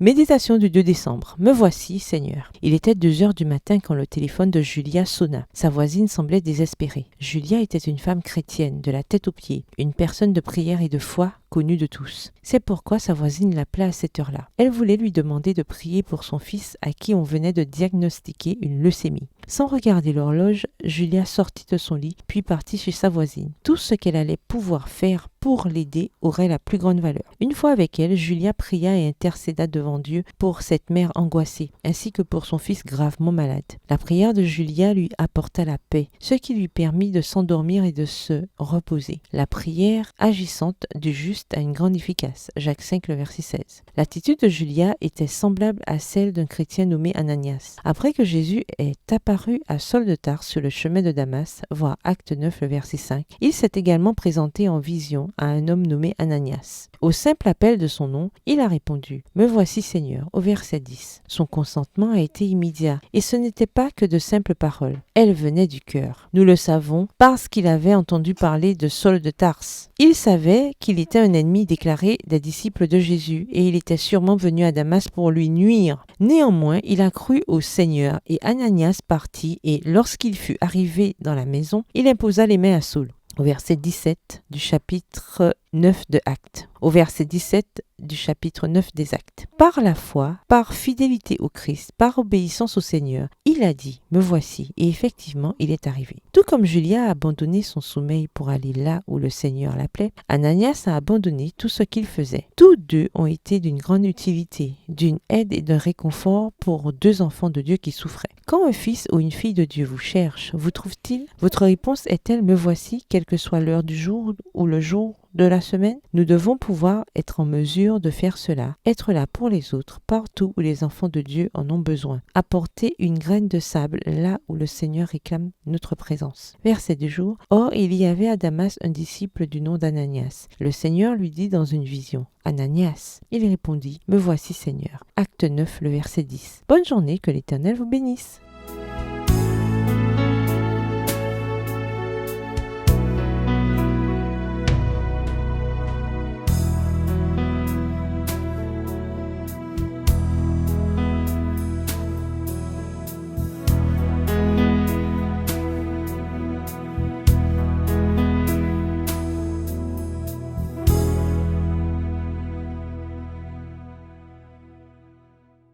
Méditation du 2 décembre. Me voici, Seigneur. Il était 2 heures du matin quand le téléphone de Julia sonna. Sa voisine semblait désespérée. Julia était une femme chrétienne, de la tête aux pieds, une personne de prière et de foi, connue de tous. C'est pourquoi sa voisine l'appelait à cette heure-là. Elle voulait lui demander de prier pour son fils à qui on venait de diagnostiquer une leucémie. Sans regarder l'horloge, Julia sortit de son lit, puis partit chez sa voisine. Tout ce qu'elle allait pouvoir faire pour l'aider aurait la plus grande valeur. Une fois avec elle, Julia pria et intercéda devant Dieu pour cette mère angoissée, ainsi que pour son fils gravement malade. La prière de Julia lui apporta la paix, ce qui lui permit de s'endormir et de se reposer. La prière agissante du juste a une grande efficace. Jacques 5, le verset 16. L'attitude de Julia était semblable à celle d'un chrétien nommé Ananias. Après que Jésus est apparu à Saul de Tarse sur le chemin de Damas, voir Acte 9, le verset 5, il s'est également présenté en vision à un homme nommé Ananias. Au simple appel de son nom, il a répondu « Me voici Seigneur » au verset 10. Son consentement a été immédiat et ce n'était pas que de simples paroles. Elles venaient du cœur. Nous le savons parce qu'il avait entendu parler de Saul de Tarse. Il savait qu'il était un ennemi déclaré des disciples de Jésus et il était sûrement venu à Damas pour lui nuire. Néanmoins, il a cru au Seigneur et Ananias partit et lorsqu'il fut arrivé dans la maison, il imposa les mains à Saul. Au verset 17 du chapitre 9 de Actes. Au verset 17 du chapitre 9 des Actes. Par la foi, par fidélité au Christ, par obéissance au Seigneur, il a dit « Me voici » et effectivement, il est arrivé. Tout comme Julia a abandonné son sommeil pour aller là où le Seigneur l'appelait, Ananias a abandonné tout ce qu'il faisait. Tous deux ont été d'une grande utilité, d'une aide et d'un réconfort pour 2 enfants de Dieu qui souffraient. Quand un fils ou une fille de Dieu vous cherche, vous trouve-t-il? Votre réponse est-elle « Me voici » quelle que soit l'heure du jour ou le jour de la semaine? Nous devons pouvoir être en mesure de faire cela, être là pour les autres, partout où les enfants de Dieu en ont besoin. Apporter une graine de sable là où le Seigneur réclame notre présence. Verset du jour. Or, il y avait à Damas un disciple du nom d'Ananias. Le Seigneur lui dit dans une vision, Ananias. Il répondit, Me voici Seigneur. Acte 9, le verset 10. Bonne journée, que l'Éternel vous bénisse.